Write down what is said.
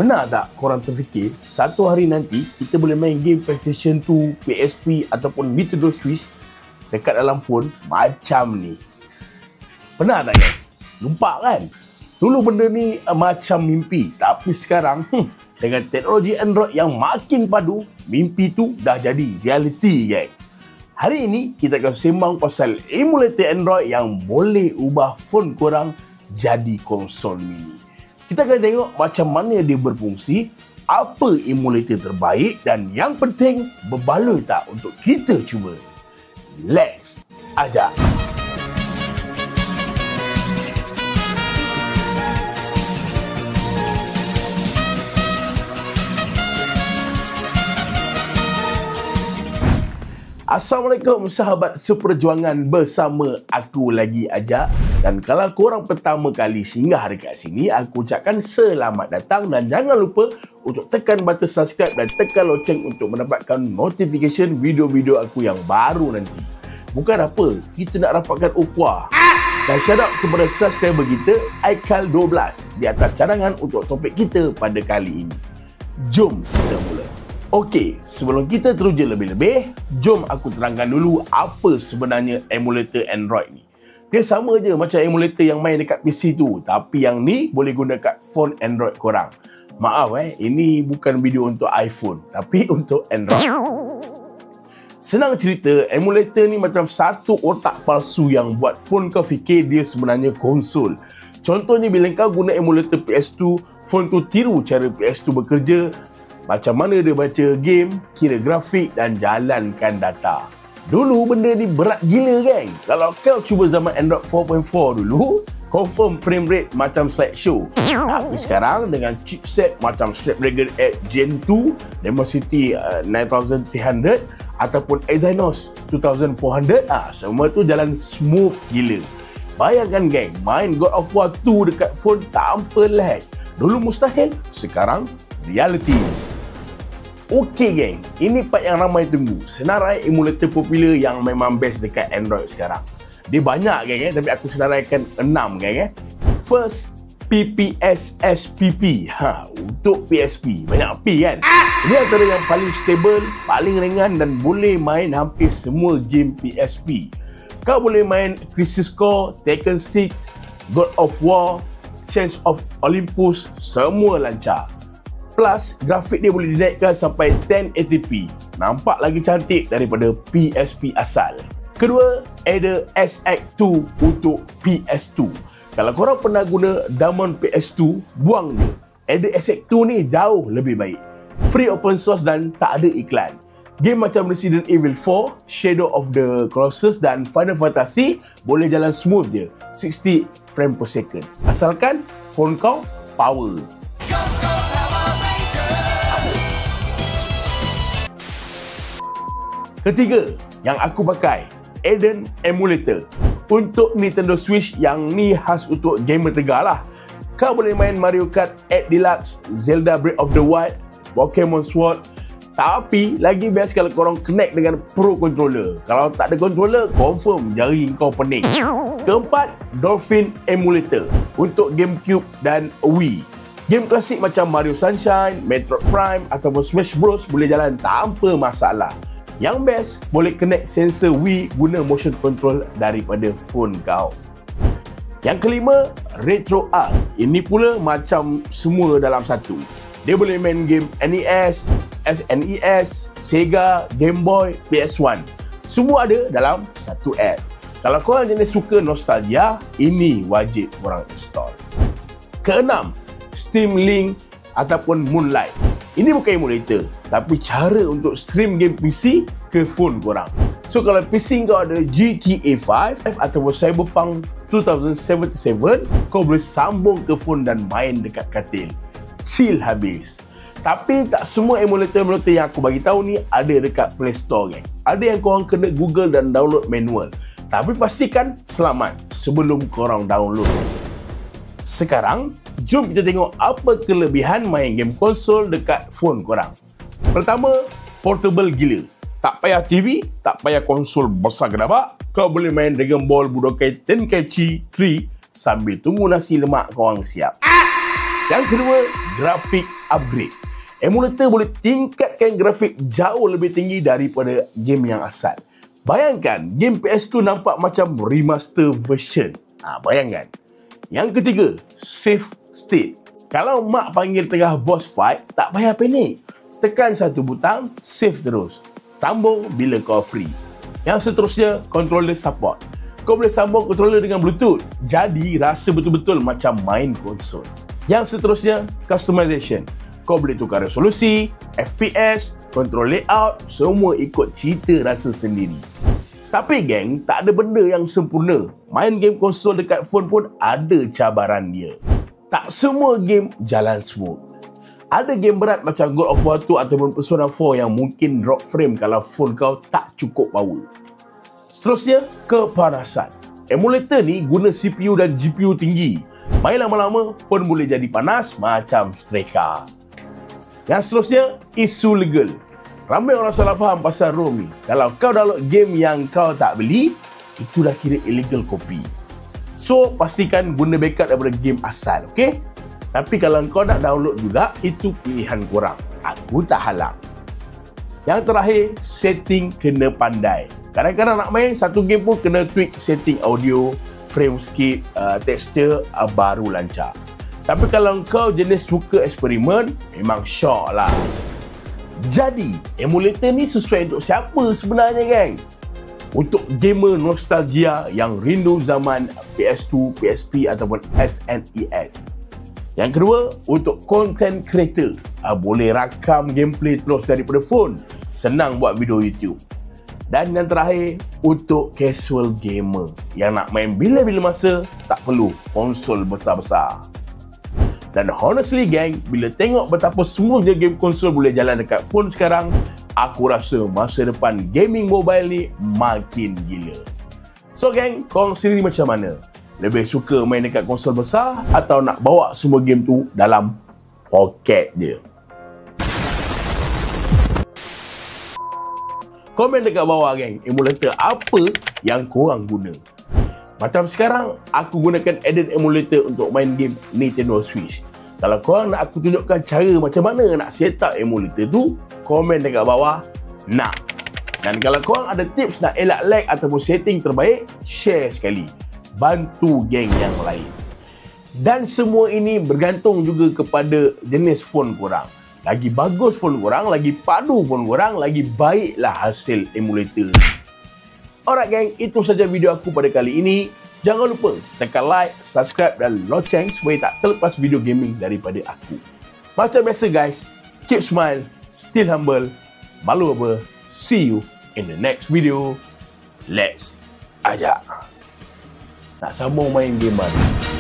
Pernah tak korang terfikir satu hari nanti kita boleh main game PlayStation 2, PSP ataupun Nintendo Switch dekat dalam phone macam ni? Pernah tak kan? Nampak kan? Dulu benda ni macam mimpi, tapi sekarang dengan teknologi Android yang makin padu, mimpi tu dah jadi reality kan? Hari ini kita akan sembang pasal emulator Android yang boleh ubah phone korang jadi konsol mini. Kita akan tengok macam mana dia berfungsi, apa emulator terbaik dan yang penting berbaloi tak untuk kita cuba. Let's ajak! Assalamualaikum sahabat seperjuangan, bersama aku lagi Ajak. Dan kalau korang pertama kali singgah dekat sini, aku ucapkan selamat datang dan jangan lupa untuk tekan button subscribe dan tekan loceng untuk mendapatkan notification video-video aku yang baru nanti. Bukan apa, kita nak rapatkan ukhuwah. Dan shout out kepada subscriber kita Aikal12 di atas cadangan untuk topik kita pada kali ini. Jom kita mula. Okey, sebelum kita teruja lebih-lebih, jom aku terangkan dulu apa sebenarnya emulator Android ni. Dia sama je macam emulator yang main dekat PC tu, tapi yang ni boleh guna kat phone Android korang. Maaf ini bukan video untuk iPhone, tapi untuk Android. Senang cerita, emulator ni macam satu otak palsu yang buat phone kau fikir dia sebenarnya konsol. Contohnya bila kau guna emulator PS2, phone tu tiru cara PS2 bekerja, macam mana dia baca game, kira grafik dan jalankan data. Dulu benda ni berat gila geng. Kalau kau cuba zaman Android 4.4 dulu, confirm frame rate macam slideshow. Tapi sekarang dengan chipset macam Snapdragon 8 Gen 2, Dimensity 9300 ataupun Exynos 2400, semua tu jalan smooth gila. Bayangkan geng, main God of War 2 dekat phone tanpa lag. Dulu mustahil, sekarang reality. Okey geng, ini part yang ramai tunggu. Senarai emulator popular yang memang best dekat Android sekarang. Dia banyak geng tapi aku senaraikan 6 geng. First, PPS SPP. Untuk PSP. Banyak P kan? Ini antara yang paling stable, paling ringan dan boleh main hampir semua game PSP. Kau boleh main Crisis Core, Tekken 6, God of War, Chains of Olympus, semua lancar. Plus, grafik dia boleh dinaikkan sampai 1080p. Nampak lagi cantik daripada PSP asal. Kedua, ada SX2 untuk PS2. Kalau korang pernah guna Diamond PS2, buang je. Ada SX2 ni jauh lebih baik. Free open source dan tak ada iklan. Game macam Resident Evil 4, Shadow of the Colossus dan Final Fantasy boleh jalan smooth je, 60 frame per second. Asalkan phone kau power. Ketiga, yang aku pakai, Eden Emulator. Untuk Nintendo Switch, yang ni khas untuk gamer tegar lah. Kau boleh main Mario Kart 8 Deluxe, Zelda Breath of the Wild, Pokemon Sword. Tapi lagi best kalau korang connect dengan Pro Controller. Kalau tak ada controller, confirm jari kau pening. Keempat, Dolphin Emulator. Untuk GameCube dan Wii. Game klasik macam Mario Sunshine, Metroid Prime ataupun Smash Bros boleh jalan tanpa masalah. Yang best, boleh connect sensor Wii guna motion control daripada phone kau. Yang kelima, RetroArch. Ini pula macam semua dalam satu. Dia boleh main game NES, SNES, Sega, Game Boy, PS1. Semua ada dalam satu app. Kalau korang jenis suka nostalgia, ini wajib korang install. Keenam, Steam Link ataupun Moonlight. Ini bukan emulator, tapi cara untuk stream game PC ke phone korang. So kalau PC kau ada GTA 5 ataupun Cyberpunk 2077, kau boleh sambung ke phone dan main dekat katil. Chill habis. Tapi tak semua emulator-emulator yang aku bagi tahu ni ada dekat Play Store geng. Ada yang korang kena Google dan download manual. Tapi pastikan selamat sebelum korang download. Sekarang, jom kita tengok apa kelebihan main game konsol dekat phone korang. Pertama, portable gila. Tak payah TV, tak payah konsol besar gedabak. Kau boleh main Dragon Ball Budokai Tenkaichi 3 sambil tunggu nasi lemak korang siap. Yang kedua, grafik upgrade. Emulator boleh tingkatkan grafik jauh lebih tinggi daripada game yang asal. Bayangkan, game PS2 nampak macam remaster version. Bayangkan. Yang ketiga, save state. Kalau mak panggil tengah boss fight, tak payah panik. Tekan satu butang, save terus. Sambung bila kau free. Yang seterusnya, controller support. Kau boleh sambung controller dengan Bluetooth. Jadi, rasa betul-betul macam main konsol. Yang seterusnya, customization. Kau boleh tukar resolusi, FPS, control layout, semua ikut cerita rasa sendiri. Tapi geng, tak ada benda yang sempurna. Main game konsol dekat phone pun ada cabaran dia. Tak semua game jalan smooth. Ada game berat macam God of War 2 ataupun Persona 4 yang mungkin drop frame kalau phone kau tak cukup power. Seterusnya, kepanasan. Emulator ni guna CPU dan GPU tinggi. Main lama-lama, phone boleh jadi panas macam streka. Yang seterusnya, isu legal. Ramai orang salah faham pasal ROM ni. Kalau kau download game yang kau tak beli, itu dah kira illegal copy. So, pastikan guna backup daripada game asal, okey? Tapi kalau kau nak download juga, itu pilihan korang. Aku tak halang. Yang terakhir, setting kena pandai. Kadang-kadang nak main satu game pun kena tweak setting audio, frame skip, texture, baru lancar. Tapi kalau kau jenis suka eksperimen, memang syok lah. Jadi, emulator ni sesuai untuk siapa sebenarnya, geng? Untuk gamer nostalgia yang rindu zaman PS2, PSP ataupun SNES. Yang kedua, untuk content creator. Boleh rakam gameplay terus daripada phone. Senang buat video YouTube. Dan yang terakhir, untuk casual gamer yang nak main bila-bila masa, tak perlu konsol besar-besar. Dan honestly gang, bila tengok betapa smoothnya game konsol boleh jalan dekat phone sekarang, aku rasa masa depan gaming mobile ni makin gila. So gang, korang sendiri macam mana? Lebih suka main dekat konsol besar atau nak bawa semua game tu dalam poket dia? Komen dekat bawah geng, emulator apa yang korang guna. Macam sekarang, aku gunakan add-in emulator untuk main game Nintendo Switch. Kalau korang nak aku tunjukkan cara macam mana nak set up emulator tu, komen dekat bawah, nak. Dan kalau korang ada tips nak elak lag ataupun setting terbaik, share sekali. Bantu geng yang lain. Dan semua ini bergantung juga kepada jenis phone korang. Lagi bagus phone korang, lagi padu phone korang, lagi baiklah hasil emulator. Alright gang, itu saja video aku pada kali ini. Jangan lupa tekan like, subscribe dan loceng supaya tak terlepas video gaming daripada aku. Macam biasa guys, keep smile, still humble, malu apa. See you in the next video. Let's ajak. Nak sambung main game baru.